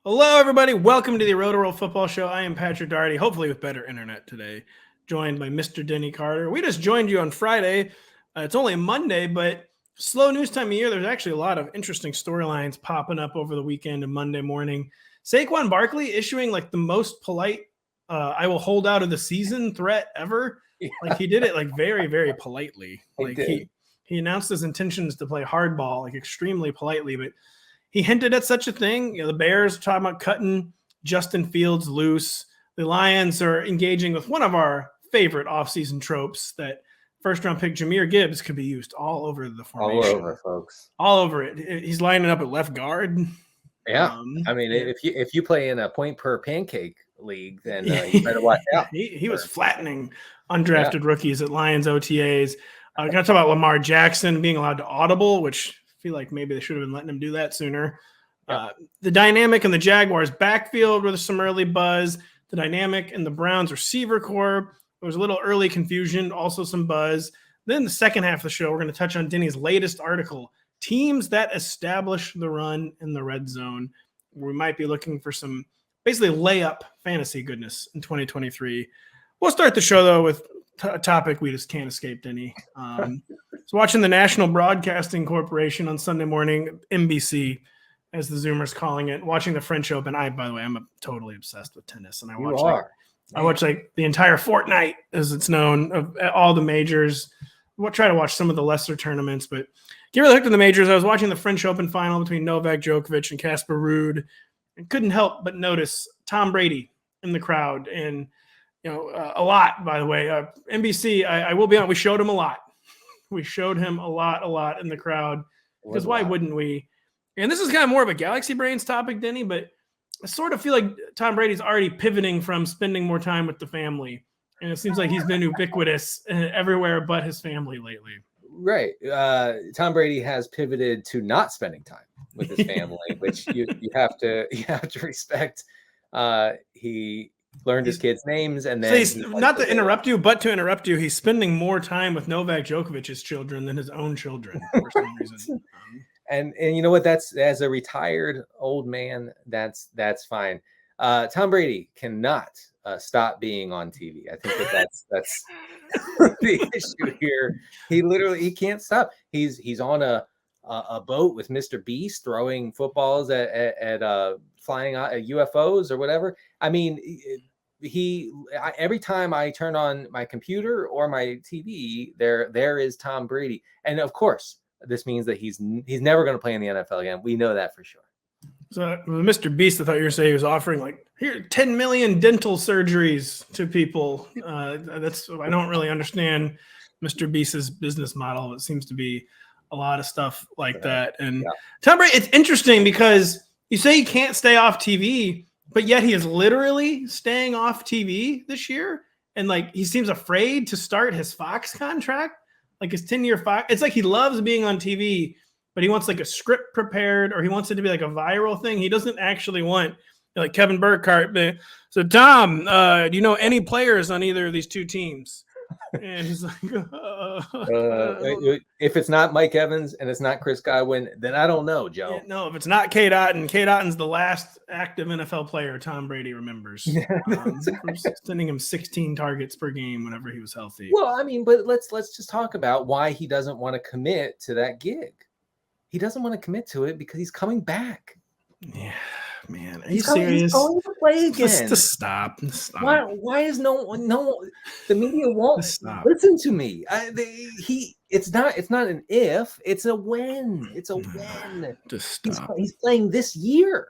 Hello, everybody. Welcome to the Rotoworld Football Show. I am Patrick Daugherty, hopefully with better internet today, joined by Mr. Denny Carter. We just joined you on Friday. It's only a Monday, but slow news time of year. There's actually a lot of interesting storylines popping up over the weekend and Monday morning. Saquon Barkley issuing like the most polite I will hold out of the season threat ever. Yeah. Like he did it like very, very politely. Like he announced his intentions to play hardball like extremely politely, but he hinted at such a thing. You know, the Bears are talking about cutting Justin Fields loose. The Lions are engaging with one of our favorite offseason tropes that first-round pick Jahmyr Gibbs could be used all over the formation. All over, folks. All over it. He's lining up at left guard. Yeah. I mean, if you play in a point per pancake league, then you better watch out. He was flattening undrafted rookies at Lions OTAs. Got to talk about Lamar Jackson being allowed to audible, which I feel like maybe they should have been letting him do that sooner. The dynamic in the Jaguars backfield with some early buzz. The dynamic in the Browns receiver core. There was a little early confusion, also some buzz. Then the second half of the show, we're going to touch on Denny's latest article, teams that establish the run in the red zone. We might be looking for some basically layup fantasy goodness in 2023. We'll start the show, though, with a topic we just can't escape, Denny. So watching the National Broadcasting Corporation on Sunday morning, NBC, as the Zoomers calling it, watching the French Open. By the way, I'm totally obsessed with tennis, and I watch like the entire fortnight, as it's known, of all the majors. We'll try to watch some of the lesser tournaments, but get really hooked in the majors. I was watching the French Open final between Novak Djokovic and Casper Ruud, and couldn't help but notice Tom Brady in the crowd, and a lot, by the way. NBC, I will be honest, we showed him a lot. We showed him a lot in the crowd, because why wouldn't we? And this is kind of more of a Galaxy Brains topic, Denny, but I sort of feel like Tom Brady's already pivoting from spending more time with the family. And it seems like he's been ubiquitous everywhere but his family lately. Right. Tom Brady has pivoted to not spending time with his family, which you have to respect. He learned his kids' names, and then to interrupt you, he's spending more time with Novak Djokovic's children than his own children for some reason. And you know what? That's, as a retired old man, that's fine. Tom Brady cannot stop being on TV. I think that's the issue here. He can't stop. He's on a boat with Mr. Beast throwing footballs at flying at UFOs or whatever. I mean, every time I turn on my computer or my TV, there is Tom Brady, and of course, this means that he's never going to play in the NFL again. We know that for sure. So, Mr. Beast, I thought you were saying he was offering like 10 million dental surgeries to people. I don't really understand Mr. Beast's business model. It seems to be a lot of stuff like that. And Tom Brady, it's interesting because you say he can't stay off TV, but yet he is literally staying off TV this year. And like, he seems afraid to start his Fox contract, like his 10-year Fox. It's like he loves being on TV, but he wants like a script prepared, or he wants it to be like a viral thing. He doesn't actually want, like Kevin Burkhardt. So Tom, do you know any players on either of these two teams? And he's like, if it's not Mike Evans and it's not Chris Godwin, then I don't know, Joe. No, if it's not Cade Otton's the last active NFL player Tom Brady remembers. Sending him 16 targets per game whenever he was healthy. Well, I mean, but let's just talk about why he doesn't want to commit to that gig. He doesn't want to commit to it because he's coming back. Yeah. Man, are you serious? He's going to play again. Just stop. Why is no one? The media won't listen to me. It's not an if. It's a when. It's a when. Just stop. He's playing this year.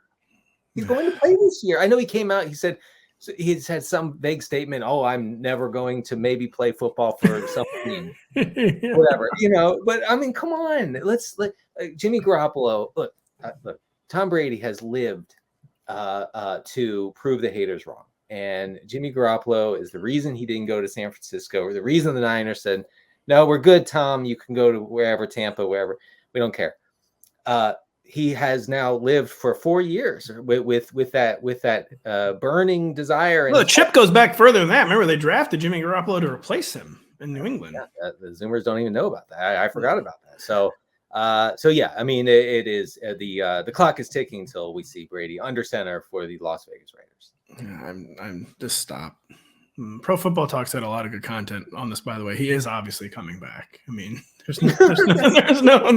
He's going to play this year. I know he came out. He said he's had some vague statement. Oh, I'm never going to maybe play football for some team, whatever. But I mean, come on. Let's let Jimmy Garoppolo look. Tom Brady has lived to prove the haters wrong. And Jimmy Garoppolo is the reason he didn't go to San Francisco, or the reason the Niners said, no, we're good, Tom. You can go to wherever, Tampa, wherever. We don't care. He has now lived for 4 years with that burning desire. Well, the chip goes back further than that. Remember, they drafted Jimmy Garoppolo to replace him in New England. The Zoomers don't even know about that. I forgot about that. So So yeah, I mean, it is the clock is ticking until we see Brady under center for the Las Vegas Raiders. Yeah, I'm just stop. Pro Football Talk's had a lot of good content on this, by the way. He is obviously coming back. I mean, there's no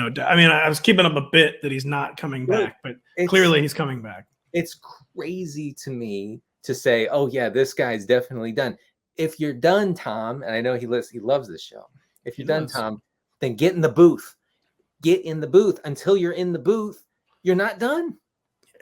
doubt. I mean, I was keeping up a bit that he's not coming back, but clearly he's coming back. It's crazy to me to say, oh yeah, this guy's definitely done. If you're done, Tom, and I know he loves this show. If you're done, Tom, then get in the booth. Get in the booth. Until you're in the booth, you're not done.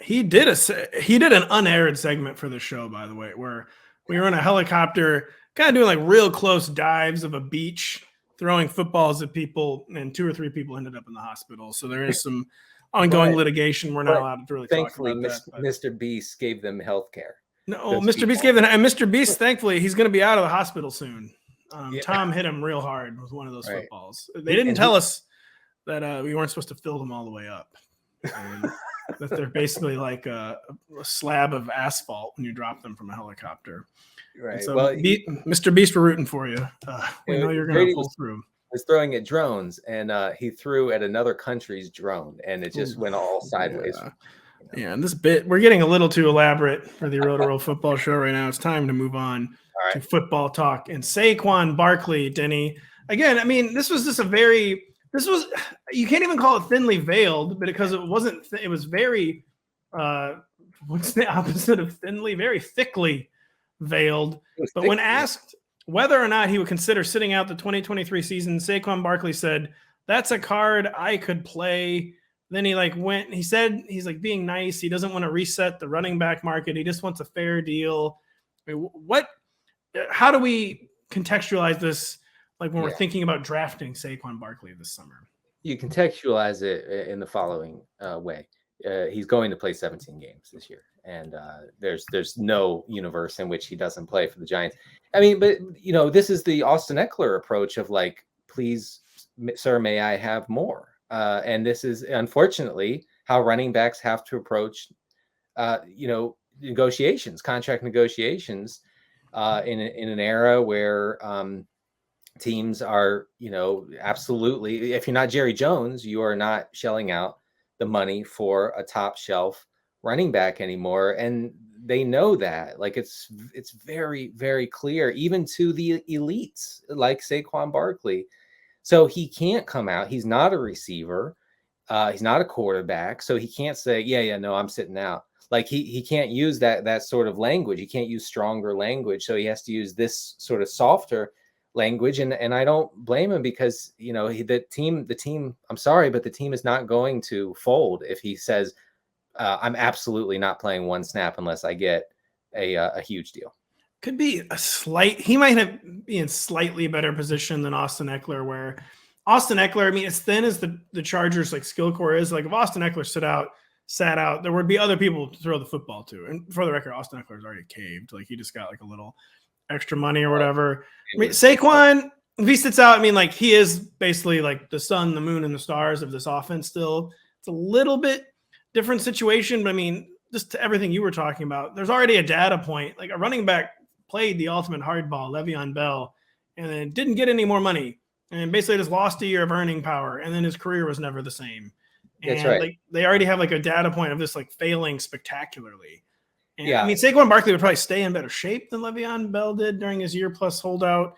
He did an unaired segment for the show, by the way, where we were in a helicopter, kind of doing like real close dives of a beach, throwing footballs at people, and 2 or 3 people ended up in the hospital. So there is some ongoing litigation. We're not allowed to really talk about that. Mr. Beast gave them health care. No, Mr. Beast gave them, and Mr. Beast, thankfully, he's going to be out of the hospital soon. Tom hit him real hard with one of those footballs. They didn't tell us that we weren't supposed to fill them all the way up. That they're basically like a slab of asphalt when you drop them from a helicopter. Right. So, Mr. Beast, we're rooting for you. We know you're going to pull through. Was throwing at drones, and he threw at another country's drone, and it just went all sideways. Yeah, and this bit, we're getting a little too elaborate for the Rotoworld Football Show right now. It's time to move on to football talk. And Saquon Barkley, Denny. Again, I mean, this was you can't even call it thinly veiled, but because it wasn't, it was very, what's the opposite of thinly? Very thickly veiled. But when asked whether or not he would consider sitting out the 2023 season, Saquon Barkley said, "That's a card I could play." Then he said he's like being nice. He doesn't want to reset the running back market. He just wants a fair deal. I mean, how do we contextualize this? Like when we're thinking about drafting Saquon Barkley this summer, you contextualize it in the following way. He's going to play 17 games this year, and there's no universe in which he doesn't play for the Giants. I mean, but this is the Austin Eckler approach of like, please, sir, may I have more? And this is unfortunately how running backs have to approach, negotiations, contract negotiations, in an era where teams are, absolutely, if you're not Jerry Jones, you are not shelling out the money for a top shelf running back anymore. And they know that. Like it's very, very clear, even to the elites like Saquon Barkley. So he can't come out. He's not a receiver. He's not a quarterback. So he can't say, no, I'm sitting out. Like he can't use that sort of language. He can't use stronger language. So he has to use this sort of softer language. And I don't blame him because, the team, I'm sorry, but the team is not going to fold if he says, I'm absolutely not playing one snap unless I get a huge deal. Could be he might be in slightly better position than Austin Eckler, where Austin Eckler, I mean, as thin as the Chargers like skill core is, like if Austin Eckler sat out, there would be other people to throw the football to. And for the record, Austin Eckler is already caved. Like he just got like a little extra money or whatever. I mean, Saquon, if he sits out, I mean, like he is basically like the sun, the moon, and the stars of this offense still. It's a little bit different situation, but I mean, just to everything you were talking about, there's already a data point. Like a running back played the ultimate hardball, Le'Veon Bell, and then didn't get any more money, and basically just lost a year of earning power, and then his career was never the same. And that's right. Like they already have like a data point of this like failing spectacularly. And I mean, Saquon Barkley would probably stay in better shape than Le'Veon Bell did during his year plus holdout,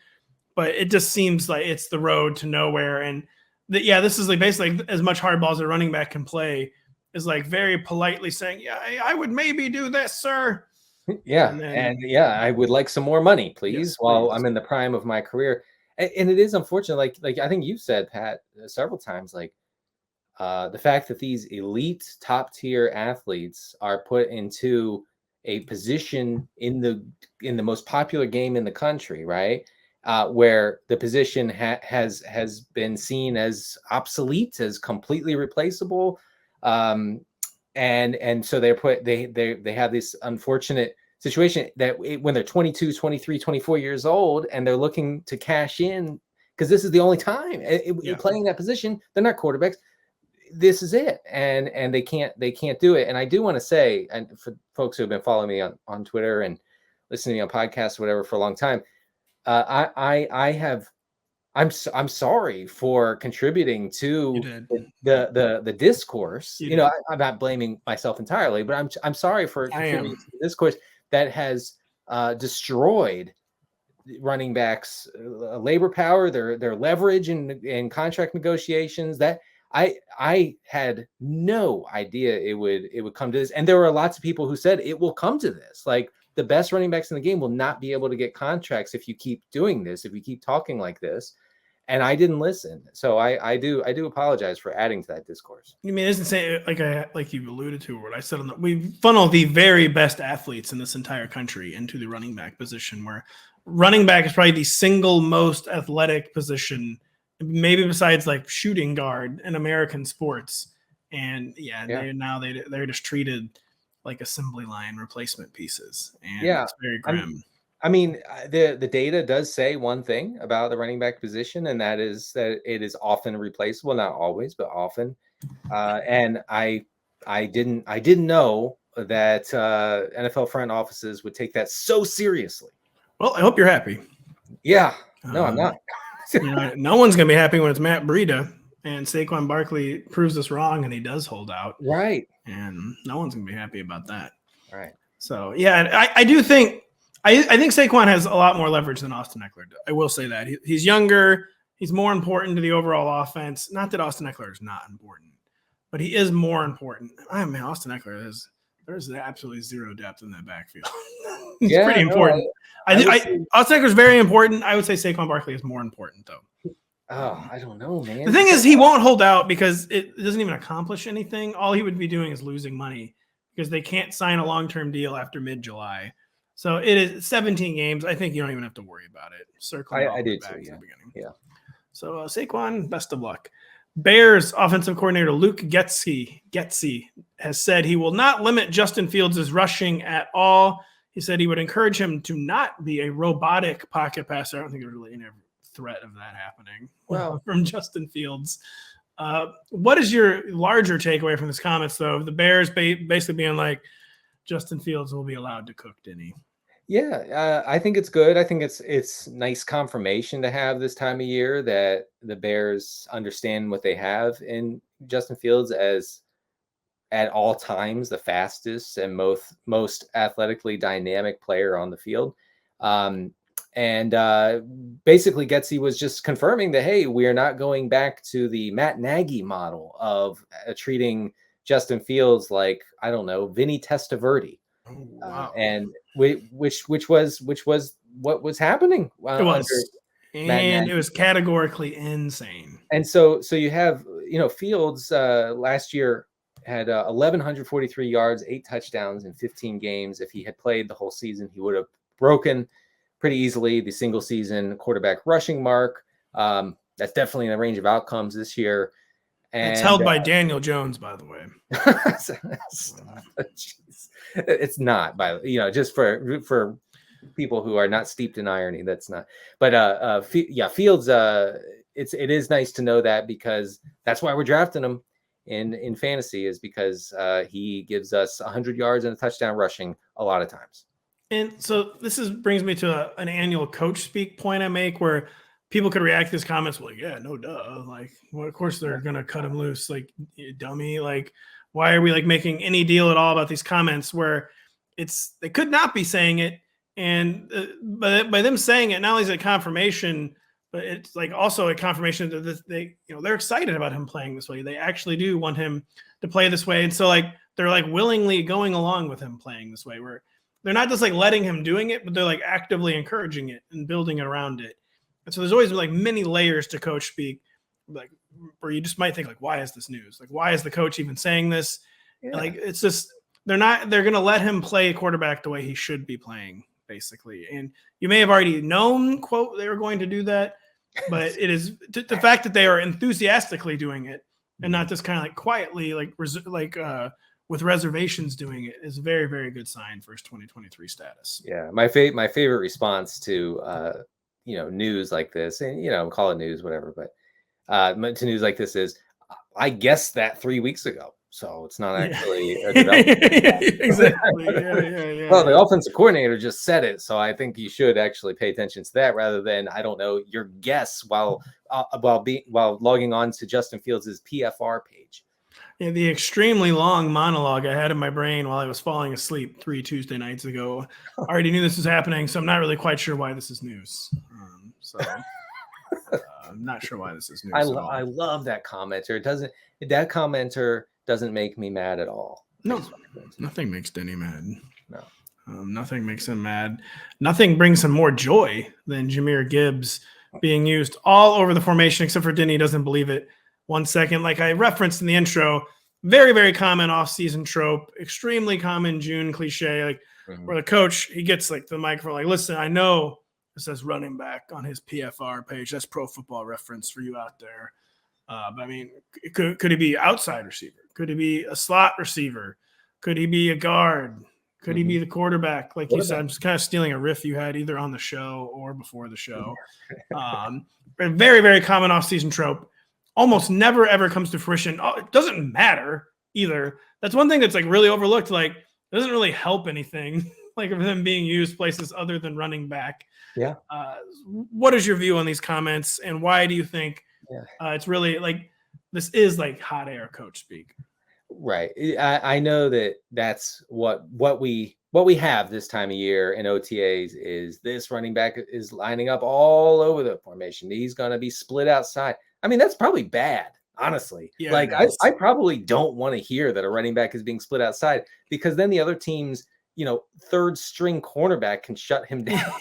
but it just seems like it's the road to nowhere. And this is like basically as much hardball as a running back can play is like very politely saying, I would maybe do this, sir. Yeah. I would like some more money, please, while I'm in the prime of my career. And it is unfortunate. Like I think you've said, Pat, several times, like the fact that these elite top tier athletes are put into a position in the most popular game in the country, right? Where the position has been seen as obsolete, as completely replaceable. And so they have this unfortunate situation that when they're 22, 23, 24 years old, and they're looking to cash in because this is the only time playing that position. They're not quarterbacks. This is it. And they can't do it. And I do want to say, and for folks who have been following me on Twitter and listening to me on podcasts or whatever for a long time, I I'm sorry for contributing to the discourse. You you know, I'm not blaming myself entirely, but I'm sorry for contributing to the discourse that has destroyed running backs' labor power, their leverage in contract negotiations. That I had no idea it would come to this, and there were lots of people who said it will come to this. Like, the best running backs in the game will not be able to get contracts if you keep doing this, if you keep talking like this. And I didn't listen, so I do apologize for adding to that discourse. You mean, isn't say like you alluded to, what I said on we funnel the very best athletes in this entire country into the running back position, where running back is probably the single most athletic position, maybe besides like shooting guard in American sports. And they're just treated like assembly line replacement pieces, and it's very grim. I mean, the data does say one thing about the running back position, and that is that it is often replaceable, not always, but often. And I didn't know that NFL front offices would take that so seriously. Well, I hope you're happy. Yeah, no, I'm not. No one's gonna be happy when it's Matt Breida and Saquon Barkley proves us wrong and he does hold out. Right. And no one's gonna be happy about that. Right. So yeah, I do think. I think Saquon has a lot more leverage than Austin Ekeler. I will say that. He's younger. He's more important to the overall offense. Not that Austin Ekeler is not important, but he is more important. I mean, Austin Ekeler there's absolutely zero depth in that backfield. He's pretty important. Austin Ekeler is very important. I would say Saquon Barkley is more important, though. Oh, I don't know, man. The thing is, he won't hold out because it doesn't even accomplish anything. All he would be doing is losing money because they can't sign a long-term deal after mid-July. So it is 17 games. I think you don't even have to worry about it. I did too. Yeah. The beginning. Yeah. So Saquon, best of luck. Bears offensive coordinator Luke Getsy has said he will not limit Justin Fields' rushing at all. He said he would encourage him to not be a robotic pocket passer. I don't think there's really any threat of that happening from Justin Fields. What is your larger takeaway from his comments, though? The Bears basically being like, Justin Fields will be allowed to cook, Denny. Yeah, I think it's good. I think it's nice confirmation to have this time of year that the Bears understand what they have in Justin Fields as at all times the fastest and most athletically dynamic player on the field. And basically Getsy was just confirming that, hey, we are not going back to the Matt Nagy model of treating Justin Fields like, I don't know, Vinny Testaverde. Oh, wow. And which was what was happening. It was. And it was categorically insane. And so you have, Fields last year had 1,143 yards, 8 touchdowns in 15 games. If he had played the whole season, he would have broken pretty easily the single season quarterback rushing mark. That's definitely in the range of outcomes this year. And it's held by Daniel Jones, by the way. It's not, just for people who are not steeped in irony. That's not. But Fields. It is nice to know that, because that's why we're drafting him in fantasy, is because he gives us 100 yards and a touchdown rushing a lot of times. And so this brings me to an annual coach speak point I make, where people could react to his comments like, yeah, no duh. Like, well, of course they're going to cut him loose. Like, you dummy. Like, why are we like making any deal at all about these comments where they could not be saying it. And but by them saying it, not only is it confirmation, but it's like also a confirmation that they're excited about him playing this way. They actually do want him to play this way. And so like, they're like willingly going along with him playing this way, where they're not just like letting him doing it, but they're like actively encouraging it and building it around it. And so there's always like many layers to coach speak, like where you just might think like, why is this news? Like, why is the coach even saying this? Yeah. Like, it's just, they're going to let him play quarterback the way he should be playing, basically. And you may have already known, quote, they were going to do that, but it is the fact that they are enthusiastically doing it and not just kind of like quietly, with reservations doing it, is a very, very good sign for his 2023 status. Yeah. My favorite response to, news like this, and, call it news, whatever, but to news like this is, I guessed that 3 weeks ago. so it's not actually a development. Exactly. Yeah. Well, the offensive coordinator just said it, so I think you should actually pay attention to that rather than, I don't know, your guess while logging on to Justin Fields' PFR page. Yeah, the extremely long monologue I had in my brain while I was falling asleep 3 Tuesday nights ago. I already knew this was happening, so I'm not really quite sure why this is news. I'm not sure why this is news. I love that commenter. That commenter doesn't make me mad at all. No, nothing makes Denny mad. No. Nothing makes him mad. Nothing brings him more joy than Jahmyr Gibbs being used all over the formation, except for Denny doesn't believe it. 1 second, like I referenced in the intro, very, very common off-season trope, extremely common June cliche, like where the coach, he gets like the microphone, like, listen, I know it says running back on his PFR page. That's Pro Football Reference for you out there. But I mean, could he be outside receiver? Could he be a slot receiver? Could he be a guard? Could he be the quarterback? Like you said, I'm just kind of stealing a riff you had either on the show or before the show. Very, very common off-season trope. Almost never, ever comes to fruition. It doesn't matter either. That's one thing that's like really overlooked. Like, it doesn't really help anything, like of them being used places other than running back. Yeah. What is your view on these comments, and why do you think it's really like this is like hot air coach speak? Right. I know that's what we have this time of year in OTAs is this running back is lining up all over the formation. He's going to be split outside. I mean, that's probably bad, honestly. Yeah, like I probably don't want to hear that a running back is being split outside, because then the other team's, third string cornerback can shut him down.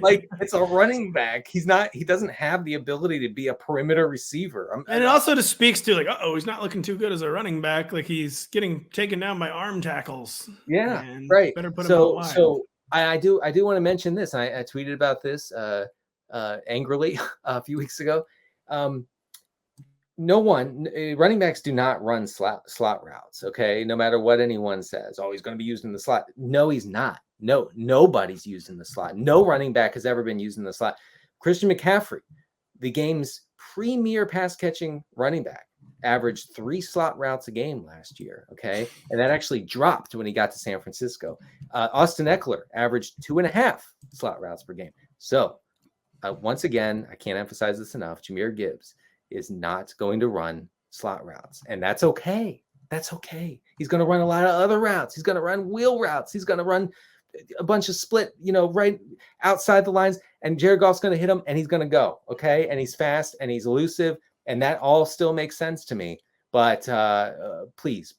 Like, it's a running back. He doesn't have the ability to be a perimeter receiver. And it also just speaks to like, he's not looking too good as a running back. Like, he's getting taken down by arm tackles. Yeah, and right. Better put him out wide. So I do want to mention this. I tweeted about this angrily a few weeks ago. Running backs do not run slot routes. Okay. No matter what anyone says, he's going to be used in the slot. No, he's not. No, nobody's used in the slot. No running back has ever been used in the slot. Christian McCaffrey, the game's premier pass catching running back, averaged 3 slot routes a game last year. Okay. And that actually dropped when he got to San Francisco. Austin Eckler averaged 2.5 slot routes per game. So once again, I can't emphasize this enough. Jahmyr Gibbs is not going to run slot routes, and that's okay. That's okay. He's going to run a lot of other routes. He's going to run wheel routes. He's going to run a bunch of split, right outside the lines, and Jared Goff's going to hit him, and he's going to go. Okay. And he's fast and he's elusive, and that all still makes sense to me. But please,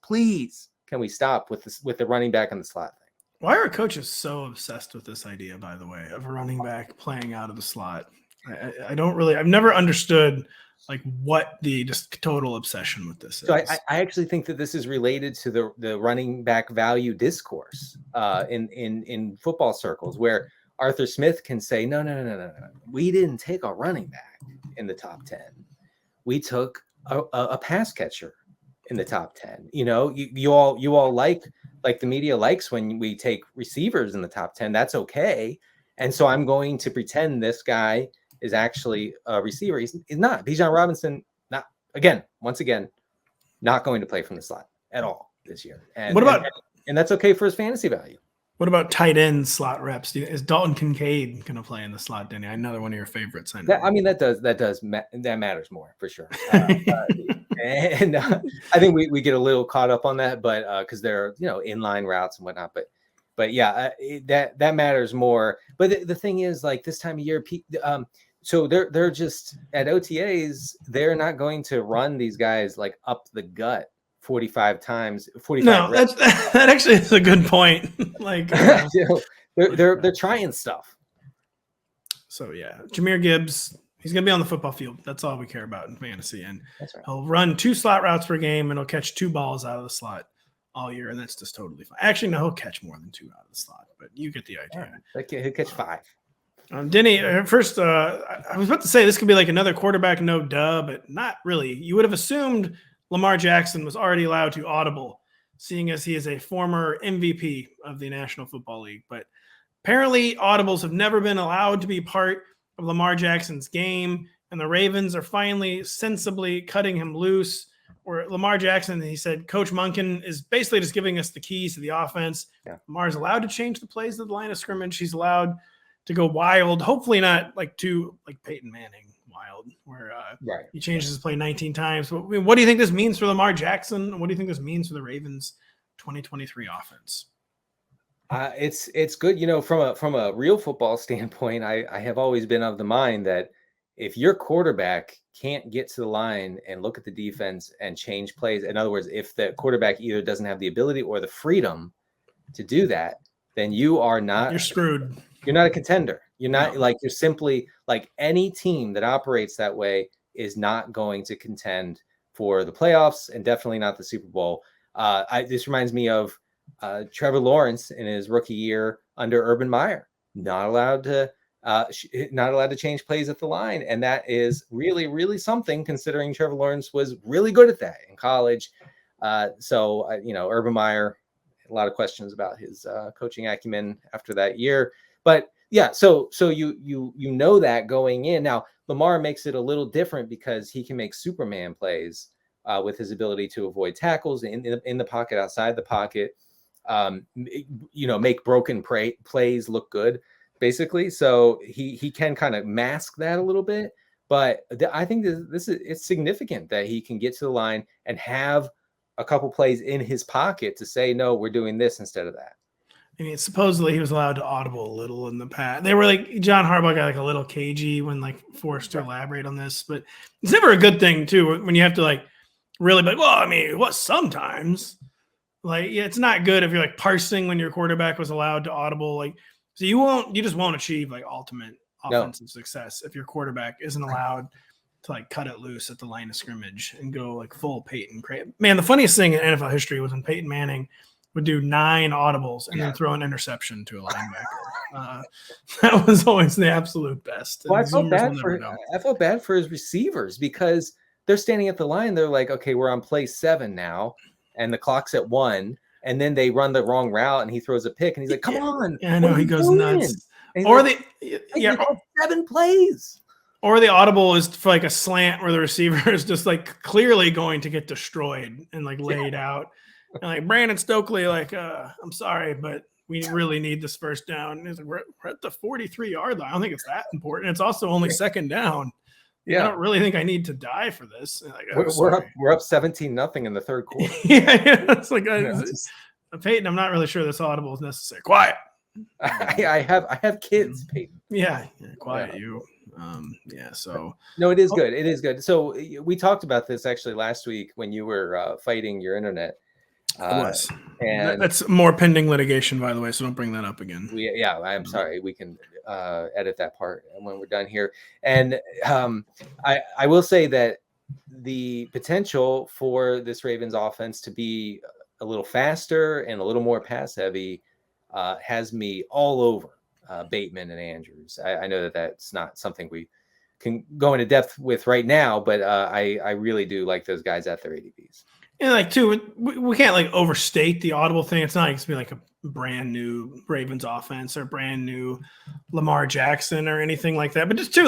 can we stop with the running back in the slot thing? Why are coaches so obsessed with this idea, by the way, of a running back playing out of the slot? I've never understood like what the just total obsession with this is. So I actually think that this is related to the running back value discourse in football circles, where Arthur Smith can say, no. We didn't take a running back in the top 10. We took a pass catcher in the top 10. You all like the media likes when we take receivers in the top 10. That's okay. And so I'm going to pretend this guy is actually a receiver. He's not. Bijan Robinson, once again, not going to play from the slot at all this year. And and that's okay for his fantasy value. What about tight end slot reps? Is Dalton Kincaid going to play in the slot, Denny? Another one of your favorites. I know. That matters more for sure. And I think we get a little caught up on that, but because they're inline routes and whatnot. But yeah, that matters more. But the thing is, like, this time of year, so they're just at OTAs. They're not going to run these guys like up the gut 45 times. 45. No, that actually is a good point. Like they're trying stuff. So yeah, Jahmyr Gibbs, he's going to be on the football field. That's all we care about in fantasy. And that's right. He'll run 2 slot routes per game, and he'll catch 2 balls out of the slot all year, and that's just totally fine. Actually, no, he'll catch more than 2 out of the slot, but you get the idea. He'll catch 5. Denny, first, I was about to say this could be like another quarterback no duh, but not really. You would have assumed Lamar Jackson was already allowed to audible, seeing as he is a former MVP of the National Football League. But apparently audibles have never been allowed to be part of Lamar Jackson's game, and the Ravens are finally sensibly cutting him loose. where Lamar Jackson, he said, Coach Monken is basically just giving us the keys to the offense. Yeah. Lamar's allowed to change the plays of the line of scrimmage. He's allowed to go wild, hopefully not like Peyton Manning wild, where he changes his play 19 times. But, what do you think this means for Lamar Jackson? What do you think this means for the Ravens 2023 offense? It's good, from a real football standpoint. I have always been of the mind that if your quarterback can't get to the line and look at the defense and change plays, in other words, if the quarterback either doesn't have the ability or the freedom to do that, then you're screwed. You're not a contender. You're not you're simply like any team that operates that way is not going to contend for the playoffs and definitely not the Super Bowl. This reminds me of Trevor Lawrence in his rookie year under Urban Meyer, not allowed to change plays at the line. And that is really, really something, considering Trevor Lawrence was really good at that in college. Urban Meyer, a lot of questions about his coaching acumen after that year. But yeah, so you know that going in. Now, Lamar makes it a little different because he can make Superman plays with his ability to avoid tackles in the pocket, outside the pocket, make broken plays look good, basically. So he can kind of mask that a little bit. But I think it's significant that he can get to the line and have a couple plays in his pocket to say, no, we're doing this instead of that. I mean, supposedly he was allowed to audible a little in the past. They were like, John Harbaugh got like a little cagey when forced to elaborate on this, but it's never a good thing too when you have to really be it was sometimes it's not good if you're parsing when your quarterback was allowed to audible. So you just won't achieve ultimate offensive success if your quarterback isn't allowed to cut it loose at the line of scrimmage and go full Peyton. Man, the funniest thing in NFL history was when Peyton Manning would do 9 audibles and then throw an interception to a linebacker. That was always the absolute best. Well, I felt bad for his receivers because they're standing at the line. They're like, okay, we're on play 7 now, and the clock's at 1, and then they run the wrong route, and he throws a pick, and he's like, "Come on!" Yeah, I know, he goes nuts. Or 7 plays. Or the audible is for a slant where the receiver is just clearly going to get destroyed and laid out. And Brandon Stokely, I'm sorry, but we really need this first down. And he's we're at the 43-yard line. I don't think it's that important. It's also only second down. Yeah, I don't really think I need to die for this. We're up 17-0 in the third quarter. It's Peyton, I'm not really sure this audible is necessary. Quiet. I have kids, Peyton. Yeah, quiet you. So no, it is good. It is good. So we talked about this actually last week when you were fighting your internet. And that's more pending litigation, by the way, so don't bring that up again. I'm sorry. We can edit that part when we're done here. And I will say that the potential for this Ravens offense to be a little faster and a little more pass heavy has me all over Bateman and Andrews. I know that that's not something we can go into depth with right now, but I really do like those guys at their ADPs. And we can't overstate the audible thing. It's not going to be a brand new Ravens offense or brand new Lamar Jackson or anything like that. But just too,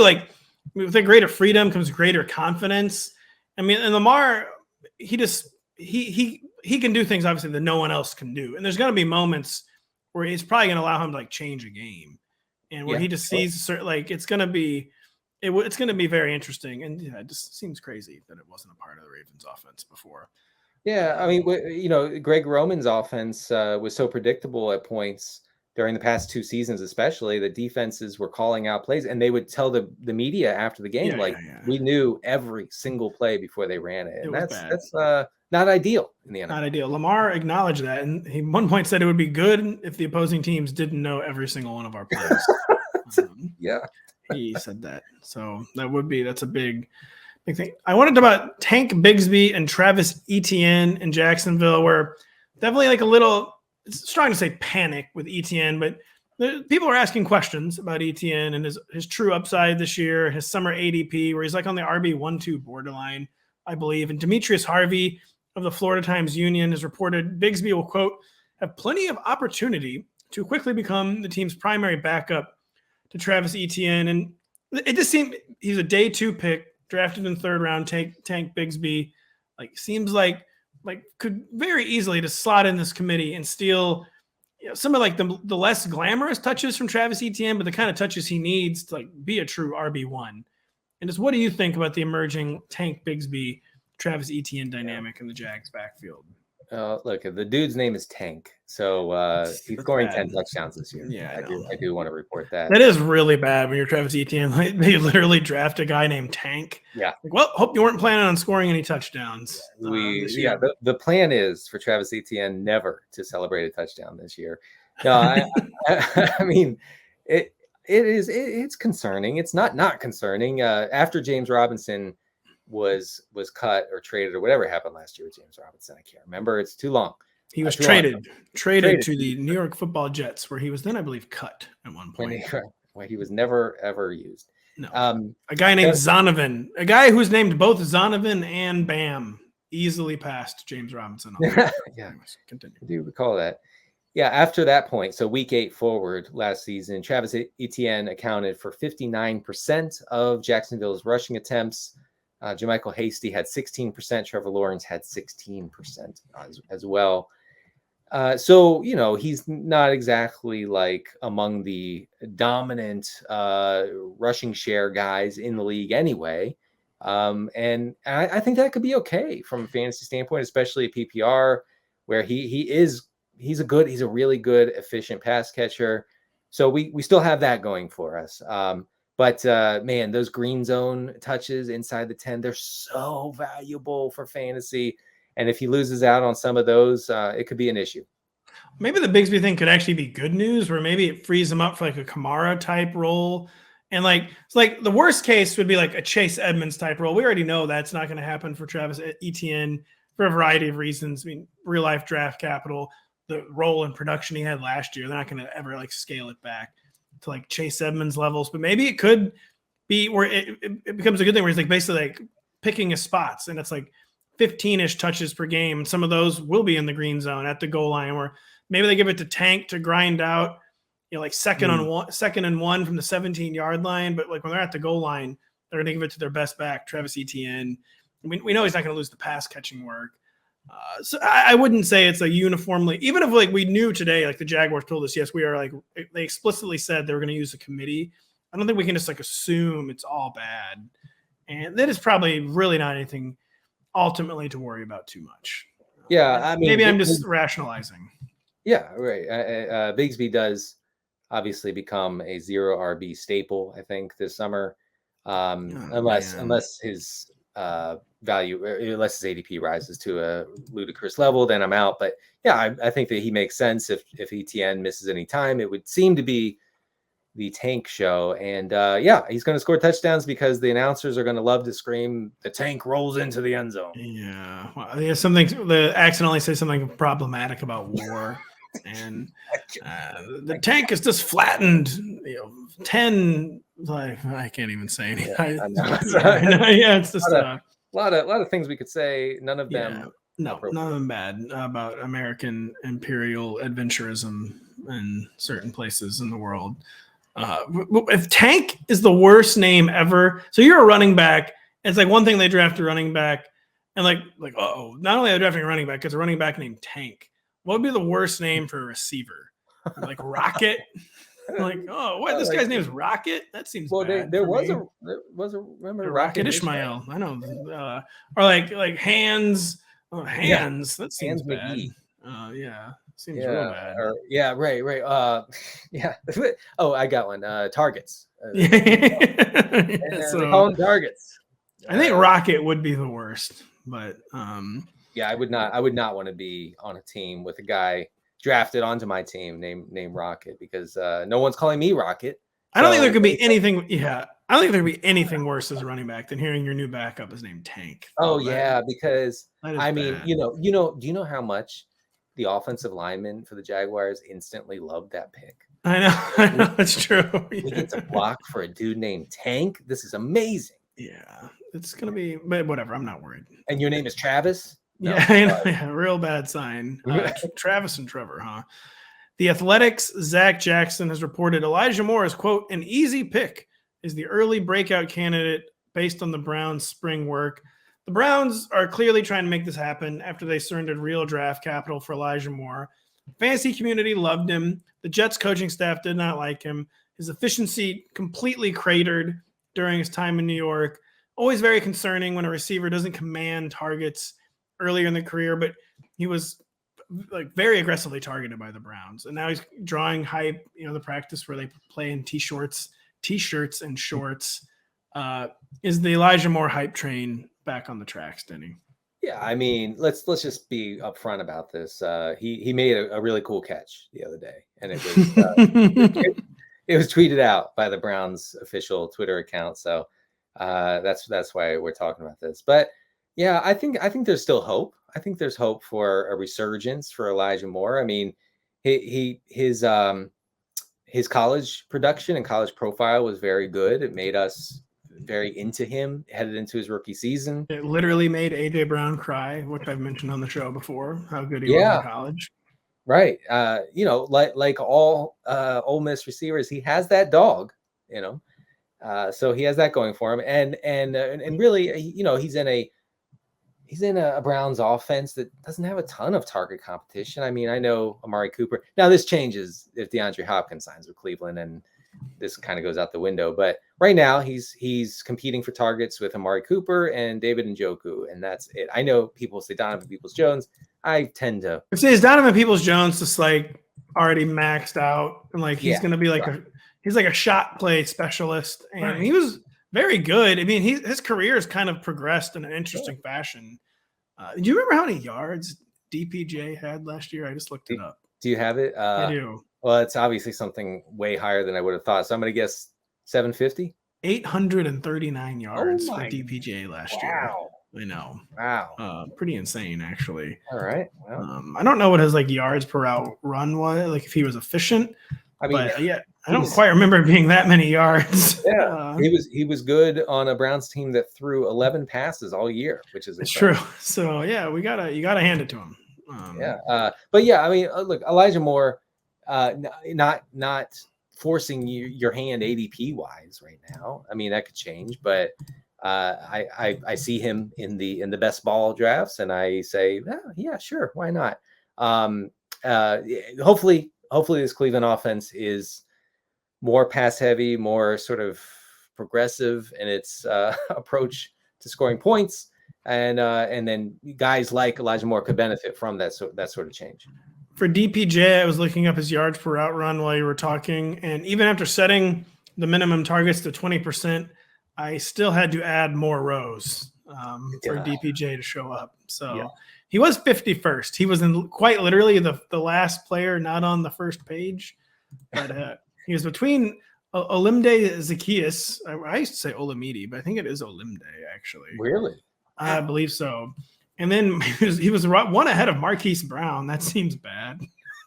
with a greater freedom comes greater confidence. I mean, and Lamar, he can do things obviously that no one else can do. And there's going to be moments where he's probably going to allow him to change a game, and where he just sees it's going to be. It's going to be very interesting, and it just seems crazy that it wasn't a part of the Ravens offense before. Yeah, I mean, Greg Roman's offense was so predictable at points during the past 2 seasons, especially that defenses were calling out plays, and they would tell the media after the game, we knew every single play before they ran it. And that's not ideal in the NFL. Not ideal. Lamar acknowledged that, and he at one point said it would be good if the opposing teams didn't know every single one of our plays. He said that. So that's a big thing. I wanted to about Tank Bigsby and Travis Etienne in Jacksonville, where definitely a little, it's strong to say panic with Etienne, but people are asking questions about Etienne and his true upside this year, his summer ADP, where he's on the RB1-2 borderline, I believe. And Demetrius Harvey of the Florida Times Union has reported Bigsby will, quote, have plenty of opportunity to quickly become the team's primary backup to Travis Etienne. And it just seemed he's a day 2 pick, drafted in 3rd round, Tank Bigsby. like seems like could very easily just slot in this committee and steal some of like the less glamorous touches from Travis Etienne, but the kind of touches he needs to like be a true RB1. And just what do you think about the emerging Tank Bigsby, Travis Etienne dynamic in the Jags backfield? Look, the dude's name is Tank, so he's scoring 10 touchdowns this year. Yeah, I do want to report that. That is really bad when you're Travis Etienne. Like, they literally draft a guy named Tank. Yeah. Like, well, hope you weren't planning on scoring any touchdowns. The plan is for Travis Etienne never to celebrate a touchdown this year. No, I mean, it's concerning. It's not concerning. After James Robinson was cut or traded or whatever happened last year with James Robinson, I can't remember. It's too long. He was traded to the New York Football Jets, where he was then, I believe, cut at one point. Where he was never ever used. No, a guy named Zonovan, a guy who's named both Zonovan and Bam, easily passed James Robinson. Yeah, anyways, continue. I do recall that. Yeah, after that point, so week 8 forward last season, Travis Etienne accounted for 59% of Jacksonville's rushing attempts. Jermichael Hasty had 16%. Trevor Lawrence had 16% as well. So, he's not exactly like among the dominant rushing share guys in the league anyway. And I think that could be okay from a fantasy standpoint, especially a PPR, where he's a really good, efficient pass catcher. So we still have that going for us. But man, those green zone touches inside the 10, they're so valuable for fantasy. And if he loses out on some of those, it could be an issue. Maybe the Bigsby thing could actually be good news, where maybe it frees him up for like a Kamara type role. And it's like the worst case would be like a Chase Edmonds type role. We already know that's not going to happen for Travis Etienne for a variety of reasons. I mean, real life draft capital, the role and production he had last year, they're not going to ever like scale it back to like Chase Edmonds levels. But maybe it could be where it becomes a good thing, where he's like basically like picking his spots, and it's like 15-ish touches per game. And some of those will be in the green zone at the goal line, where maybe they give it to Tank to grind out, like second and one from the 17-yard line. But like when they're at the goal line, they're going to give it to their best back, Travis Etienne. We know he's not going to lose the pass catching work. So I wouldn't say it's like uniformly, even if like we knew today, like the Jaguars told us, yes, we are like, they explicitly said they were going to use a committee. I don't think we can just like assume it's all bad. And that is probably really not anything ultimately to worry about too much. Yeah. I mean, maybe I'm just rationalizing. Yeah. Right. Bigsby does obviously become a 0 RB staple, I think, this summer. Unless his value, unless his ADP rises to a ludicrous level, then I'm out. But yeah, I think that he makes sense. If Etienne misses any time, it would seem to be the Tank show. And he's going to score touchdowns because the announcers are going to love to scream, "The Tank rolls into the end zone." Yeah. Well, they accidentally say something problematic about war. And the Tank is just flattened, 10, like I can't even say anything. Yeah, it's just a lot of things we could say. None of them. None of them bad about American imperial adventurism in certain places in the world. If Tank is the worst name ever, so you're a running back. It's like one thing they draft a running back, and not only are they drafting a running back, it's a running back named Tank. What would be the worst name for a receiver? Like Rocket? This guy's name is Rocket? That seems bad. There was remember Rocket Ishmael. I know. Or like Hands. Oh, Hands. Yeah. That seems bad. Seems real bad. Right. Oh, I got one. Targets. So, call them targets. I think Rocket would be the worst, but I would not want to be on a team with a guy drafted onto my team named Rocket, because no one's calling me Rocket. I don't think there could be anything. Yeah, I don't think there could be anything worse as a running back than hearing your new backup is named Tank. Because I mean, bad. do you know how much the offensive linemen for the Jaguars instantly loved that pick? I know, it's true. We get to block for a dude named Tank. This is amazing. Yeah, it's gonna be, but whatever. I'm not worried. And your name is Travis? No, yeah, real bad sign. Travis and Trevor, huh? The Athletics' Zach Jackson has reported Elijah Moore is, quote, an easy pick, is the early breakout candidate based on the Browns' spring work. The Browns are clearly trying to make this happen after they surrendered real draft capital for Elijah Moore. Fantasy community loved him. The Jets coaching staff did not like him. His efficiency completely cratered during his time in New York. Always very concerning when a receiver doesn't command targets earlier in the career, but he was like very aggressively targeted by the Browns. And now he's drawing hype, the practice where they play in t-shirts and shorts. Is the Elijah Moore hype train back on the tracks, Denny? Yeah, I mean, let's just be upfront about this. He made a really cool catch the other day, and it was it was tweeted out by the Browns official Twitter account. So that's why we're talking about this. But yeah, I think there's still hope. I think there's hope for a resurgence for Elijah Moore. I mean, his college production and college profile was very good. It made us very into him headed into his rookie season. It literally made AJ Brown cry, which I've mentioned on the show before, how good he was in college. Right. Like all Ole Miss receivers, he has that dog, so he has that going for him. And really, he's in a Browns offense that doesn't have a ton of target competition. I mean, I know Amari Cooper. Now this changes if DeAndre Hopkins signs with Cleveland, and this kind of goes out the window. But right now he's competing for targets with Amari Cooper and David Njoku, and that's it. I know people say Donovan Peoples-Jones. I tend to say is Donovan Peoples-Jones just like already maxed out, and like he's going to be like he's like a shot play specialist, and he was very good. I mean, his career has kind of progressed in an interesting fashion. Do you remember how many yards DPJ had last year? I just looked it up. Do you have it? I do. Well, it's obviously something way higher than I would have thought. So I'm going to guess 750. 839 yards for DPJ last year. I know. Wow. Pretty insane, actually. All right. Well. I don't know what his yard per route run was, like if he was efficient. I mean, but I don't quite remember it being that many yards. Yeah, he was good on a Browns team that threw 11 passes all year, which is true. So yeah, you gotta hand it to him. But yeah, I mean, look, Elijah Moore, not forcing your hand ADP wise right now. I mean, that could change, but I see him in the best ball drafts, and I say, yeah, sure, why not? Hopefully this Cleveland offense is more pass heavy, more sort of progressive in its approach to scoring points, and then guys like Elijah Moore could benefit from that sort of change. For DPJ, I was looking up his yards per route run while you were talking, and even after setting the minimum targets to 20%, I still had to add more rows for DPJ to show up. So he was 51st. He was quite literally the last player not on the first page, but he was between Olamide Zaccheaus. I used to say Olamide, but I think it is Olamide actually. Really? I believe so. And then he was one ahead of Marquise Brown. That seems bad.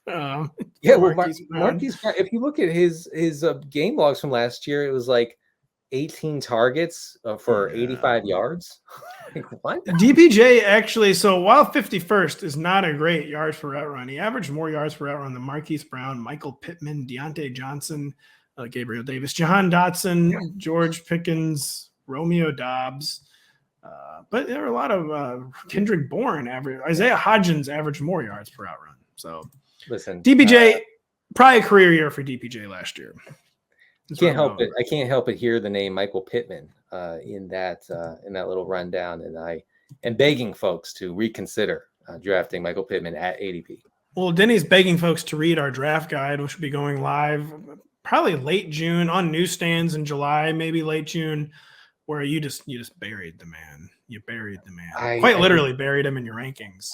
Marquise Brown. If you look at his game logs from last year, it was like 18 targets for 85 yards. What? DPJ actually, so while 51st is not a great yards per route run, he averaged more yards per route run than Marquise Brown, Michael Pittman, Deontay Johnson, Gabriel Davis, Jahan Dotson, George Pickens, Romeo Dobbs. But there were a lot of Kendrick Bourne average. Isaiah Hodgins averaged more yards per route run. So listen, DPJ, probably a career year for DPJ last year. I can't help but hear the name Michael Pittman in that little rundown, and I am begging folks to reconsider drafting Michael Pittman at ADP. Well, Denny's begging folks to read our draft guide, which will be going live probably late June on newsstands in July, maybe late June, where you just buried the man. You buried the man. Quite literally buried him in your rankings,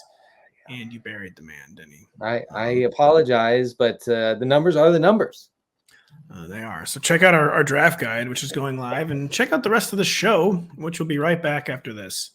and you buried the man, Denny. I apologize, but the numbers are the numbers. They are. So check out our draft guide, which is going live, and check out the rest of the show, which will be right back after this.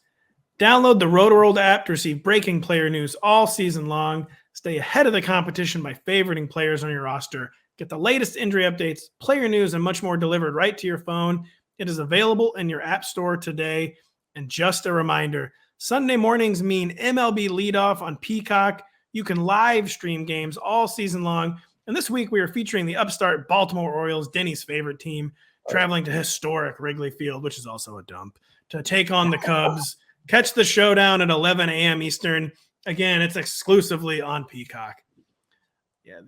Download the Rotoworld app to receive breaking player news all season long. Stay ahead of the competition by favoriting players on your roster. Get the latest injury updates, player news, and much more delivered right to your phone. It is available in your app store today. And just a reminder, Sunday mornings mean MLB leadoff on Peacock. You can live stream games all season long. And this week we are featuring the upstart Baltimore Orioles, Denny's favorite team, traveling to historic Wrigley Field, which is also a dump, to take on the Cubs. Catch the showdown at 11 a.m. Eastern. Again, it's exclusively on Peacock. Yeah,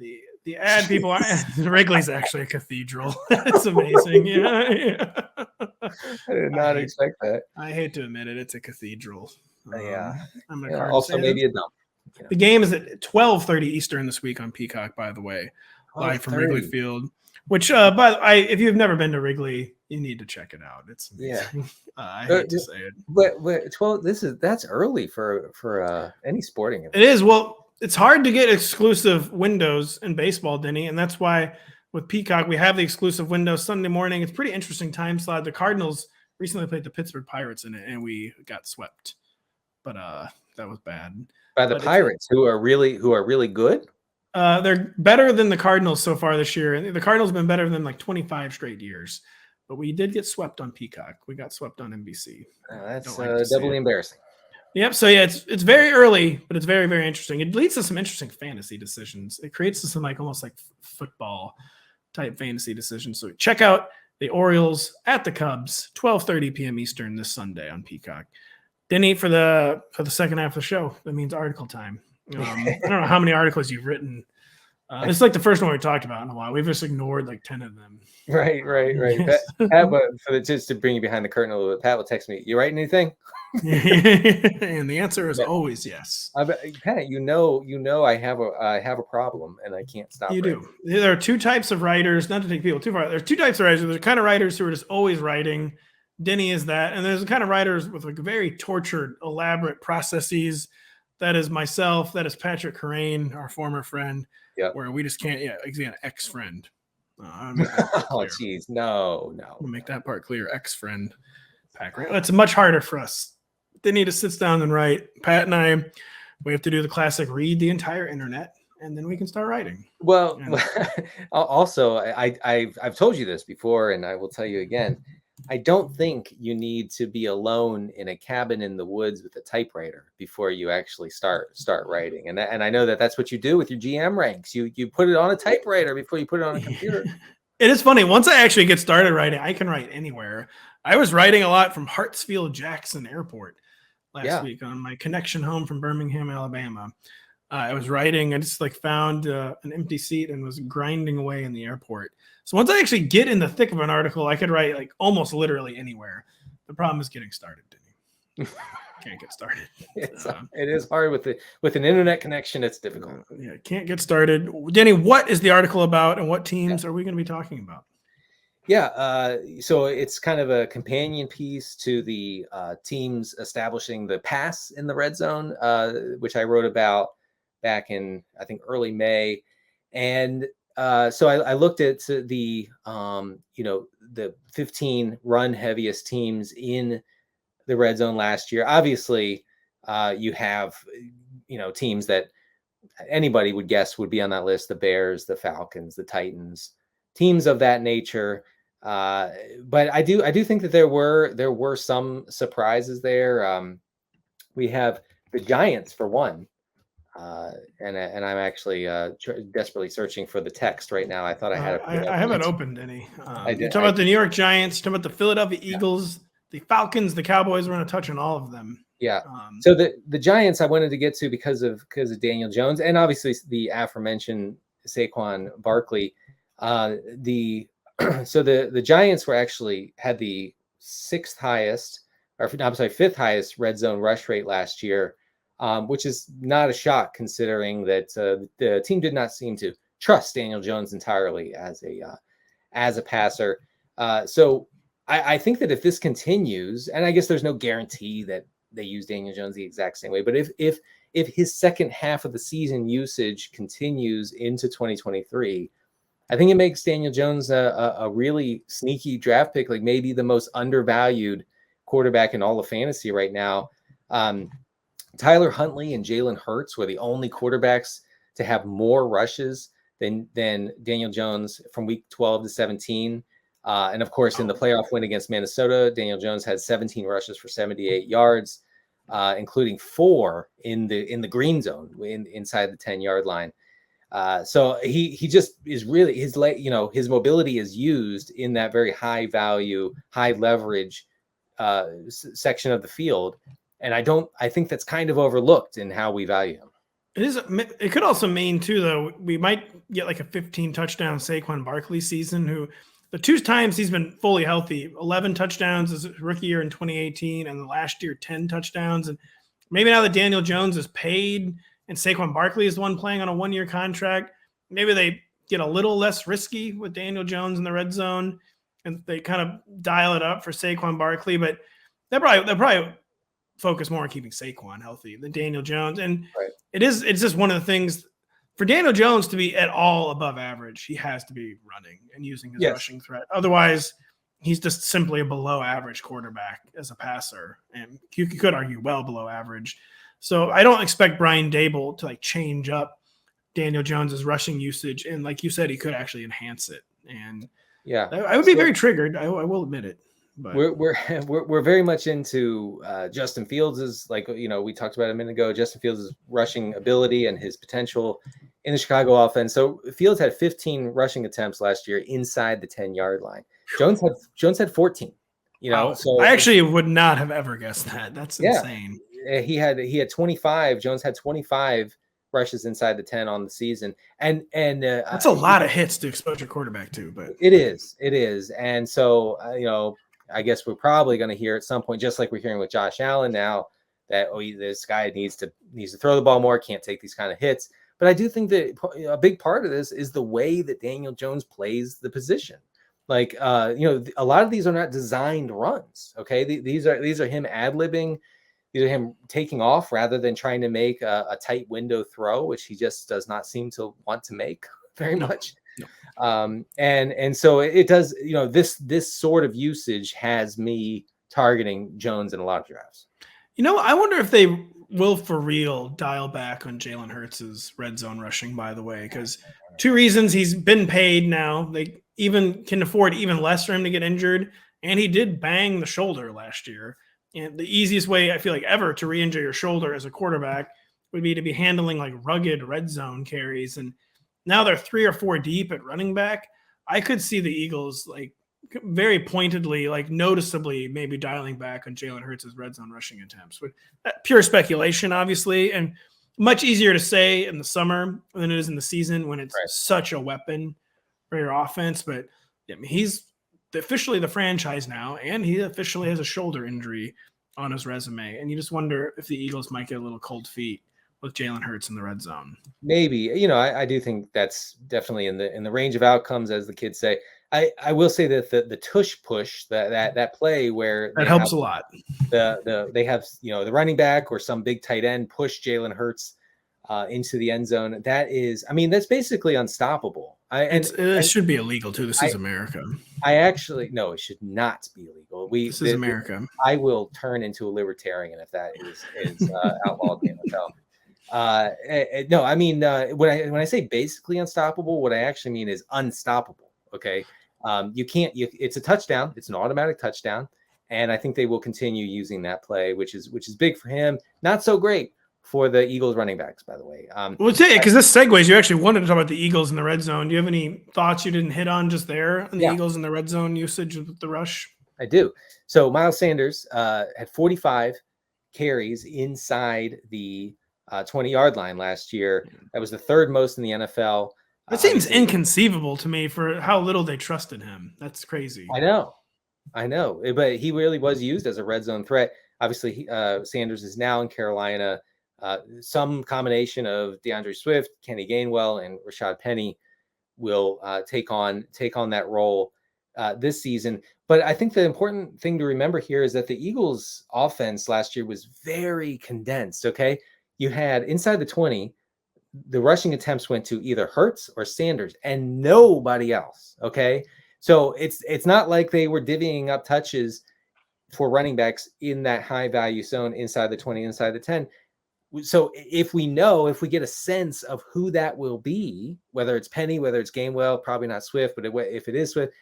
the ad people are Wrigley's actually a cathedral. It's amazing. Yeah. I did not expect that. I hate to admit it, it's a cathedral. Yeah. I'm Also maybe a dump. The game is at 12:30 Eastern this week on Peacock, by the way, live from Wrigley Field. Which, if you've never been to Wrigley, you need to check it out. It's amazing. I hate to say it, but 12. That's early for any sporting event. It is. Well, it's hard to get exclusive windows in baseball, Denny, and that's why with Peacock we have the exclusive window Sunday morning. It's a pretty interesting time slot. The Cardinals recently played the Pittsburgh Pirates in it, and we got swept. But that was bad. By the Pirates, who are really good. They're better than the Cardinals so far this year. And the Cardinals have been better than like 25 straight years. But we did get swept on Peacock. We got swept on NBC. That's doubly embarrassing. Yep. So yeah, it's very early, but it's very, very interesting. It leads to some interesting fantasy decisions. It creates some almost like football type fantasy decisions. So check out the Orioles at the Cubs, 12:30 p.m. Eastern this Sunday on Peacock. Denny, for the second half of the show, that means article time. I don't know how many articles you've written. This is like the first one we talked about in a while. We've just ignored like 10 of them. Right. Yes. Pat, just to bring you behind the curtain a little bit, Pat will text me, "You writing anything?" And the answer is always yes. Pat, you know, I have a problem and I can't stop. You do. There are two types of writers. Not to take people too far. There's two types of writers. There's the kind of writers who are just always writing. Denny is that, and there's the kind of writers with like very tortured, elaborate processes. That is myself. That is Patrick Corain, our former friend. Yeah. Where we just can't. Yeah, again, ex-friend. Oh, geez, no. We'll make that part clear. Ex-friend, Patrick. It's much harder for us. They need to sit down and write. Pat and I, we have to do the classic: read the entire internet, and then we can start writing. Well, also, I've told you this before, and I will tell you again. I don't think you need to be alone in a cabin in the woods with a typewriter before you actually start writing. And I know that's what you do with your GM ranks. You put it on a typewriter before you put it on a computer. It is funny. Once I actually get started writing, I can write anywhere. I was writing a lot from Hartsfield-Jackson Airport last week on my connection home from Birmingham, Alabama. I was writing. I just found an empty seat and was grinding away in the airport. So once I actually get in the thick of an article, I could write almost literally anywhere. The problem is getting started, Denny. Can't get started. It is hard with an internet connection. It's difficult. Yeah, can't get started. Denny, what is the article about, and what teams are we going to be talking about? Yeah, so it's kind of a companion piece to the teams establishing the pass in the red zone, which I wrote about back in, I think, early May. And so I looked at the 15 run heaviest teams in the red zone last year. Obviously, you have, teams that anybody would guess would be on that list: the Bears, the Falcons, the Titans, teams of that nature. But I do think that there were some surprises there. We have the Giants for one. And I'm actually desperately searching for the text right now. I thought I had it. I haven't opened any. You're talking about the New York Giants, talking about the Philadelphia Eagles, the Falcons, the Cowboys. We're going to touch on all of them. Yeah. So the Giants I wanted to get to because of Daniel Jones and obviously the aforementioned Saquon Barkley. The Giants were actually had the fifth highest red zone rush rate last year. Which is not a shock considering that the team did not seem to trust Daniel Jones entirely as a passer. So I think that if this continues, and I guess there's no guarantee that they use Daniel Jones the exact same way, but if his second half of the season usage continues into 2023, I think it makes Daniel Jones a really sneaky draft pick, like maybe the most undervalued quarterback in all of fantasy right now. Tyler Huntley and Jalen Hurts were the only quarterbacks to have more rushes than Daniel Jones from week 12 to 17. And of course, in the playoff win against Minnesota, Daniel Jones had 17 rushes for 78 yards, including 4 in the green zone inside the 10-yard line. So he just is really his mobility is used in that very high value, high leverage section of the field. And I think that's kind of overlooked in how we value him. It could also mean too, though, we might get like a 15 touchdown Saquon Barkley season, who the 2 times he's been fully healthy, 11 touchdowns his rookie year in 2018, and the last year 10 touchdowns. And maybe now that Daniel Jones is paid and Saquon Barkley is the one playing on a 1-year contract, maybe they get a little less risky with Daniel Jones in the red zone and they kind of dial it up for Saquon Barkley. But they'll probably focus more on keeping Saquon healthy than Daniel Jones. And it's just one of the things for Daniel Jones to be at all above average. He has to be running and using his rushing threat. Otherwise, he's just simply a below average quarterback as a passer. And you could argue well below average. So I don't expect Brian Daboll to like change up Daniel Jones's rushing usage. And like you said, he could actually enhance it. And I would be very triggered. I will admit it. But we're very much into Justin Fields' like, we talked about a minute ago, Justin Fields' rushing ability and his potential in the Chicago offense. So Fields had 15 rushing attempts last year inside the 10-yard line. Jones had 14. So I actually would not have ever guessed that. That's insane. He had 25. Jones had 25 rushes inside the 10 on the season, and that's a lot of hits to expose your quarterback to. But it is, and so I guess we're probably going to hear at some point, just like we're hearing with Josh Allen now, that this guy needs to throw the ball more, can't take these kind of hits. But I do think that a big part of this is the way that Daniel Jones plays the position. Like a lot of these are not designed runs. Okay, these are him ad-libbing. These are him taking off rather than trying to make a tight window throw, which he just does not seem to want to make very much. No. And so it does, this sort of usage has me targeting Jones in a lot of drafts. I wonder if they will for real dial back on Jalen Hurts' red zone rushing, by the way, because 2 reasons: he's been paid now. They even can afford even less for him to get injured. And he did bang the shoulder last year. And the easiest way I feel like ever to re-injure your shoulder as a quarterback would be to be handling like rugged red zone carries. And now they're 3 or 4 deep at running back. I could see the Eagles like very pointedly, like noticeably maybe dialing back on Jalen Hurts' red zone rushing attempts. But pure speculation, obviously, and much easier to say in the summer than it is in the season when it's such a weapon for your offense. But he's officially the franchise now, and he officially has a shoulder injury on his resume. And you just wonder if the Eagles might get a little cold feet with Jalen Hurts in the red zone. Maybe, I do think that's definitely in the range of outcomes, as the kids say. I will say that the tush push, that play where that helps a lot. They have the running back or some big tight end push Jalen Hurts into the end zone. That's basically unstoppable. It should be illegal too. This is America. No, it should not be illegal. This is America. I will turn into a libertarian if that is outlawed in the NFL. No, when I say basically unstoppable, what I actually mean is unstoppable. Okay, it's a touchdown. It's an automatic touchdown, and I think they will continue using that play, which is big for him. Not so great for the Eagles running backs, by the way. Well, because this segues, you actually wanted to talk about the Eagles in the red zone. Do you have any thoughts you didn't hit on just there on the Eagles in the red zone usage with the rush? I do. So Miles Sanders had 45 carries inside the 20-yard line last year. That was the 3rd most in the NFL. That seems inconceivable to me for how little they trusted him. That's crazy. I know. But he really was used as a red zone threat. Obviously, Sanders is now in Carolina. Some combination of DeAndre Swift, Kenny Gainwell, and Rashad Penny will take on that role this season. But I think the important thing to remember here is that the Eagles' offense last year was very condensed. Okay, you had inside the 20, the rushing attempts went to either Hurts or Sanders and nobody else. Okay, so it's not like they were divvying up touches for running backs in that high value zone inside the 20, inside the 10. So if we get a sense of who that will be, whether it's Penny, whether it's Gainwell, probably not Swift, but if it is Swift,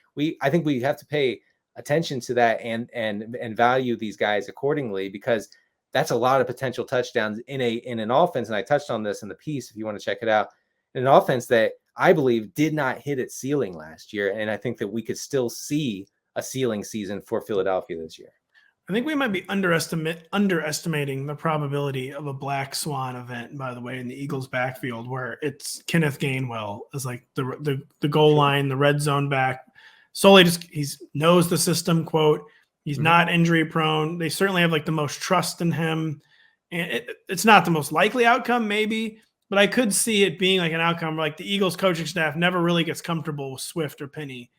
I think we have to pay attention to that and value these guys accordingly, because that's a lot of potential touchdowns in an offense. And I touched on this in the piece, if you want to check it out, in an offense that I believe did not hit its ceiling last year. And I think that we could still see a ceiling season for Philadelphia this year. I think we might be underestimating the probability of a black swan event, by the way, in the Eagles' backfield, where it's Kenneth Gainwell as like the goal line, the red zone back. Solely just he knows the system, quote. He's not injury prone. They certainly have like the most trust in him. And it's not the most likely outcome, maybe, but I could see it being like an outcome where like the Eagles coaching staff never really gets comfortable with Swift or Penny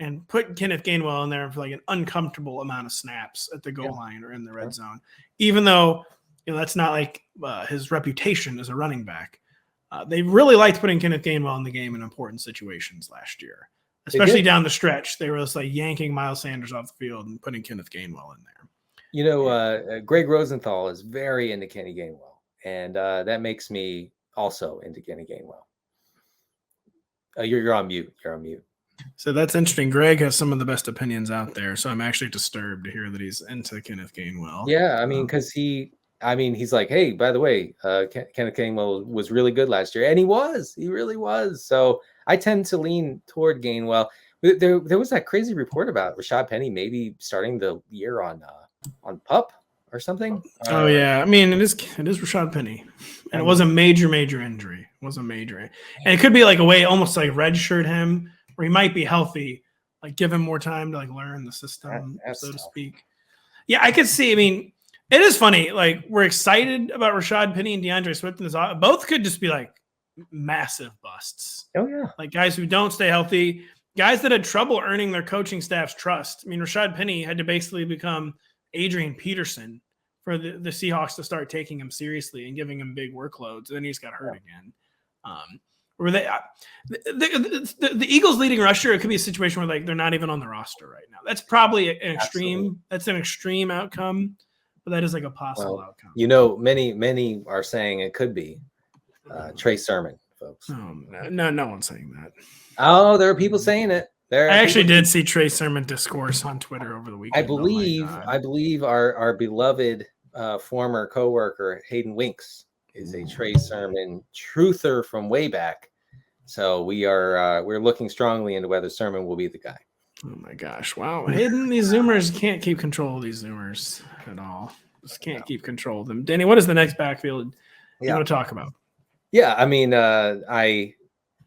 and put Kenneth Gainwell in there for like an uncomfortable amount of snaps at the goal line or in the red zone, even though that's not like his reputation as a running back. They really liked putting Kenneth Gainwell in the game in important situations last year, especially down the stretch. They were just like yanking Miles Sanders off the field and putting Kenneth Gainwell in there. Greg Rosenthal is very into Kenny Gainwell, and that makes me also into Kenny Gainwell. You're on mute. You're on mute. So that's interesting. Greg has some of the best opinions out there, so I'm actually disturbed to hear that he's into Kenneth Gainwell. Yeah, I mean, because he's like, hey, by the way, Kenneth Gainwell was really good last year, and he really was. So I tend to lean toward Gainwell. There was that crazy report about Rashad Penny maybe starting the year on PUP or something. Oh yeah, I mean it is Rashad Penny, and it was a major injury. It was a major, and it could be like a way almost like redshirt him. Or he might be healthy, like give him more time to like learn the system, so to speak. Yeah, I could see. I mean, it is funny. Like we're excited about Rashad Penny and DeAndre Swift, and both could just be like massive busts. Oh yeah, like guys who don't stay healthy, guys that had trouble earning their coaching staff's trust. I mean, Rashad Penny had to basically become Adrian Peterson for the Seahawks to start taking him seriously and giving him big workloads. And then he just got hurt again. Where the Eagles leading rusher, it could be a situation where like they're not even on the roster right now. That's probably an extreme. Absolutely. That's an extreme outcome, but that is like a possible outcome. Many are saying it could be Trey Sermon, folks. No one's saying that. Oh, there are people saying it. I actually did see Trey Sermon discourse on Twitter over the weekend. I believe our beloved former coworker Hayden Winks is a Trey Sermon truther from way back. So we're looking strongly into whether Sermon will be the guy. Oh my gosh. Wow. Hayden, these Zoomers can't keep control of these Zoomers at all. Just can't keep control of them. Denny, what is the next backfield you want to talk about? Yeah, I mean, I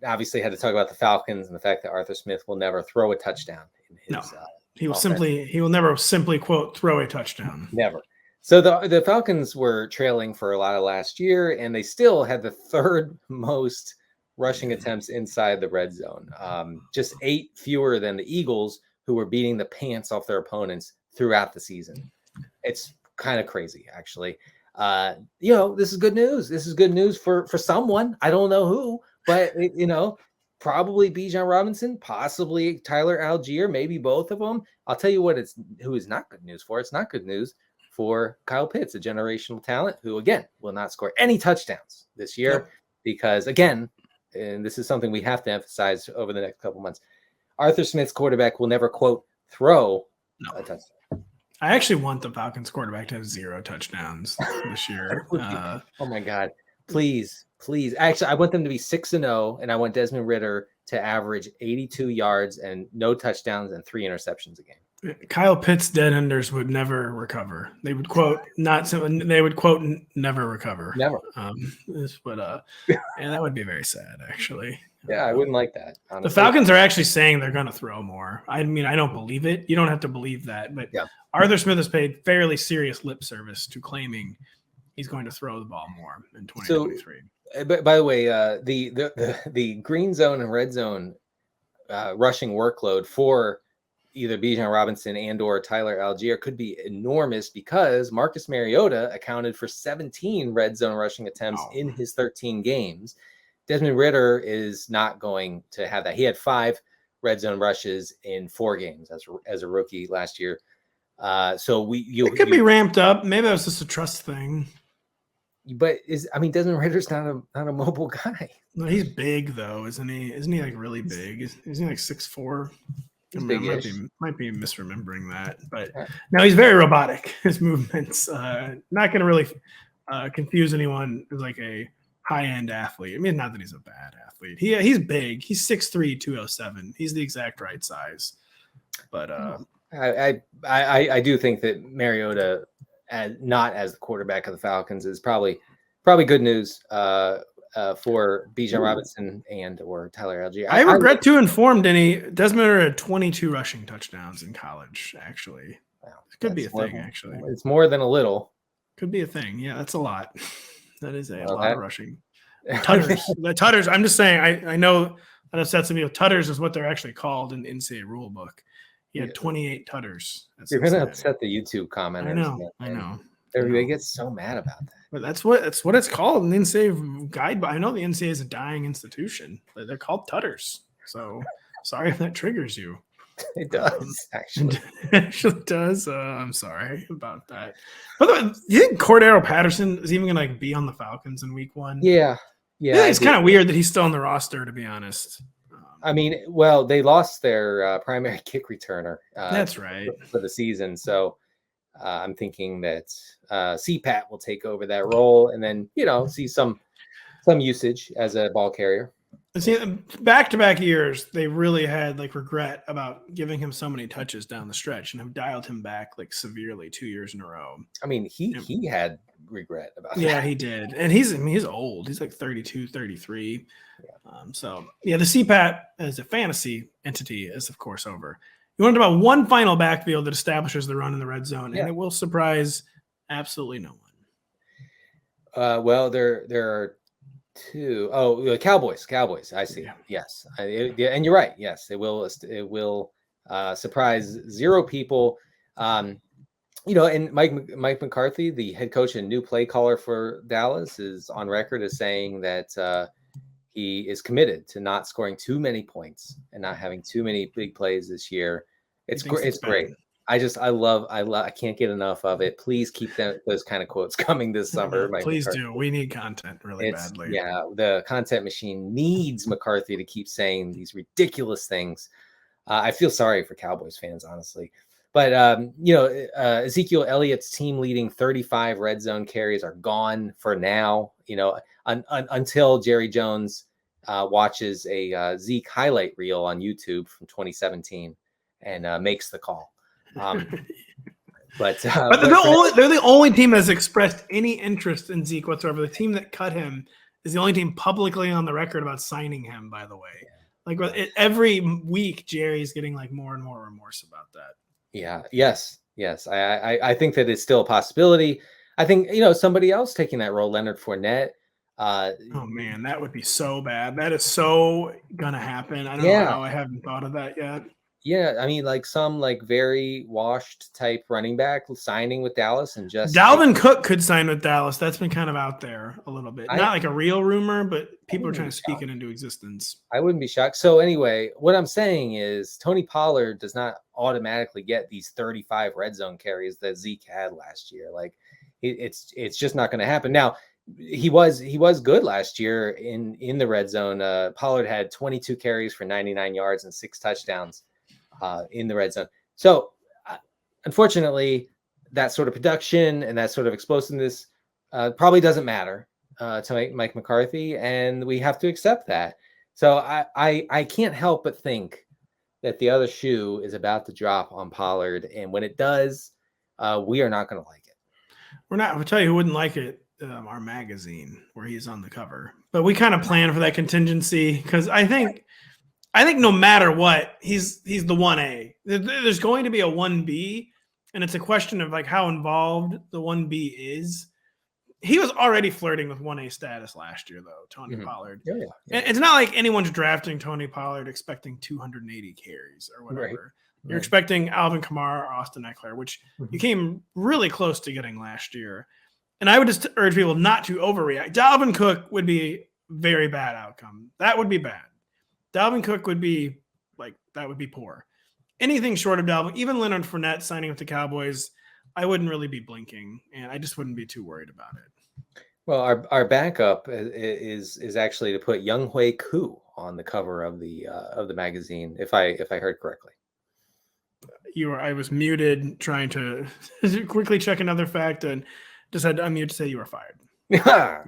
obviously had to talk about the Falcons and the fact that Arthur Smith will never throw a touchdown in his he will never simply quote throw a touchdown. Never. So the Falcons were trailing for a lot of last year, and they still had the third most rushing attempts inside the red zone. Just 8 fewer than the Eagles, who were beating the pants off their opponents throughout the season. It's kind of crazy, actually. This is good news. This is good news for someone. I don't know who, but probably Bijan Robinson, possibly Tyler Algier, maybe both of them. I'll tell you who is not good news for. It's not good news for Kyle Pitts, a generational talent who, again, will not score any touchdowns this year because, again, and this is something we have to emphasize over the next couple months, Arthur Smith's quarterback will never, quote, throw a touchdown. I actually want the Falcons quarterback to have 0 touchdowns this year. Oh, my God. Please. Actually, I want them to be 6-0, and I want Desmond Ridder to average 82 yards and no touchdowns and 3 interceptions a game. Kyle Pitts dead enders would never recover. They would quote never recover. Never. And that would be very sad, actually. Yeah, I wouldn't like that. Honestly. The Falcons are actually saying they're going to throw more. I mean, I don't believe it. You don't have to believe that, but Arthur Smith has paid fairly serious lip service to claiming he's going to throw the ball more in 2023. But by the way, the green zone and red zone rushing workload for either Bijan Robinson and or Tyler Algier could be enormous because Marcus Mariota accounted for 17 red zone rushing attempts in his 13 games. Desmond Ridder is not going to have that. He had 5 red zone rushes in 4 games as a rookie last year. So it could be ramped up. Maybe that was just a trust thing. But Desmond Ridder's not a mobile guy. No, he's big though, isn't he? Isn't he like really big? Isn't he like 6'4"? I might be misremembering that, but no, he's very robotic. His movements, not going to really confuse anyone as like a high-end athlete. I mean, not that he's a bad athlete. He's big. He's 6'3", 207. He's the exact right size. But I do think that Mariota, not as the quarterback of the Falcons, is probably good news for Bijan Robinson and or Tyler Algier. I regret to inform Denny, Desmond Ridder had 22 rushing touchdowns in college. Actually, it could be a thing. Actually, it's more than a little. Could be a thing. Yeah, that's a lot. That is a lot of rushing. Tutters. The tutters. I'm just saying. I know that upsets me. Tutters is what they're actually called in the NCAA rule book. He had 28 tutters. You're going to upset the YouTube commenters. I know. Everybody gets so mad about that. But that's what it's called in the NCAA guide. I know the NCAA is a dying institution, but they're called tutters. So sorry if that triggers you. It does, actually. It actually does. I'm sorry about that. By the way, do you think Cordero Patterson is even going to be on the Falcons in week 1? Yeah. It's kind of weird that he's still on the roster, to be honest. I mean, well, they lost their primary kick returner. That's right. For the season. So I'm thinking that CPAT will take over that role and then, see some usage as a ball carrier. See, back-to-back years, they really had regret about giving him so many touches down the stretch and have dialed him back severely 2 years in a row. I mean, he had regret about that. Yeah, he did. And he's old. He's 32, 33. Yeah. The CPAT as a fantasy entity is, of course, over. You want to talk about one final backfield that establishes the run in the red zone, and it will surprise absolutely no one. Well, there are two. Oh, Cowboys. I see. Yeah. Yes. And you're right. Yes, it will surprise 0 people. And Mike McCarthy, the head coach and new play caller for Dallas, is on record as saying that he is committed to not scoring too many points and not having too many big plays this year. It's great. I can't get enough of it. Please keep those kind of quotes coming this summer. Please do. We need content really badly. Yeah, the content machine needs McCarthy to keep saying these ridiculous things. I feel sorry for Cowboys fans, honestly. But, Ezekiel Elliott's team leading 35 red zone carries are gone for now, until Jerry Jones watches a Zeke highlight reel on YouTube from 2017 and makes the call. But they're the only team that's expressed any interest in Zeke whatsoever. The team that cut him is the only team publicly on the record about signing him, by the way. Every week, Jerry's getting more and more remorse about that. Yeah. Yes. I think that it's still a possibility. I think, somebody else taking that role, Leonard Fournette. Oh man, that would be so bad. That is so gonna happen. I don't know how I haven't thought of that yet. Yeah, I mean, some very washed type running back signing with Dallas and just Dalvin Cook could sign with Dallas. That's been kind of out there a little bit. Not a real rumor, but people are trying to speak it into existence. I wouldn't be shocked. So anyway, what I'm saying is Tony Pollard does not automatically get these 35 red zone carries that Zeke had last year. It's just not going to happen. Now, he was good last year in the red zone. Pollard had 22 carries for 99 yards and 6 touchdowns. In the red zone. So unfortunately, that sort of production and that sort of explosiveness probably doesn't matter to Mike McCarthy, and we have to accept that. So I can't help but think that the other shoe is about to drop on Pollard, and when it does, we are not going to like it. We're not. I'll tell you who wouldn't like it. Our magazine, where he's on the cover, but we kind of plan for that contingency because I think no matter what, he's the 1A. There's going to be a 1B, and it's a question of how involved the 1B is. He was already flirting with 1A status last year, though, Tony Pollard. Yeah. It's not like anyone's drafting Tony Pollard expecting 280 carries or whatever. Right. You're expecting Alvin Kamara or Austin Eckler, which you came really close to getting last year. And I would just urge people not to overreact. Dalvin Cook would be very bad outcome. That would be bad. Dalvin Cook would be that would be poor. Anything short of Dalvin, even Leonard Fournette signing with the Cowboys, I wouldn't really be blinking, and I just wouldn't be too worried about it. Well, our backup is actually to put Younghoe Koo on the cover of the magazine, if I heard correctly. I was muted trying to quickly check another fact and just had to unmute to say you were fired. Yeah,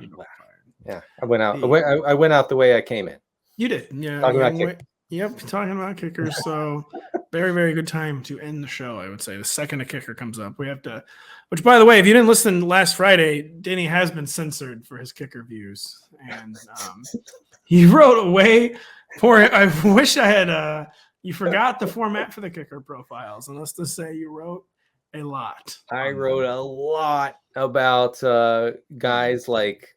I went out. I went out the way I came in. You did, yeah. Talking about talking about kickers. So Very, very good time to end the show, I would say. The second a kicker comes up, we have to. Which, by the way, if you didn't listen last Friday, Denny has been censored for his kicker views, and he wrote away. I wish I had. You forgot the format for the kicker profiles, and let's just say you wrote a lot. I wrote a lot about guys like.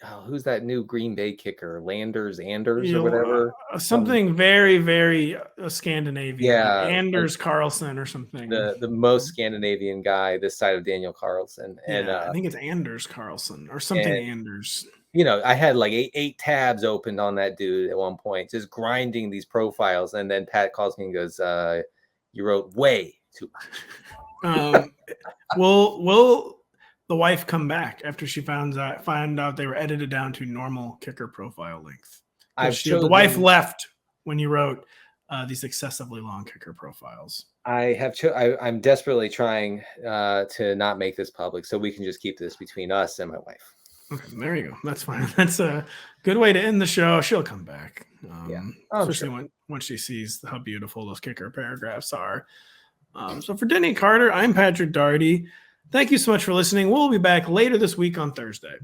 Oh, who's that new Green Bay kicker? Anders or whatever. Something very, very Scandinavian. Yeah. Anders Carlson or something. The most Scandinavian guy this side of Daniel Carlson. And I think it's Anders Carlson or something Anders. You know, I had like eight tabs opened on that dude at one point, just grinding these profiles. And then Pat calls me and goes, you wrote way too much. Will the wife come back after she found out they were edited down to normal kicker profile length? The wife left when you wrote these excessively long kicker profiles. I'm desperately trying to not make this public, so we can just keep this between us and my wife. Okay, there you go. That's fine. That's a good way to end the show. She'll come back. Especially when she sees how beautiful those kicker paragraphs are. So for Denny Carter, I'm Patrick Daugherty. Thank you so much for listening. We'll be back later this week on Thursday.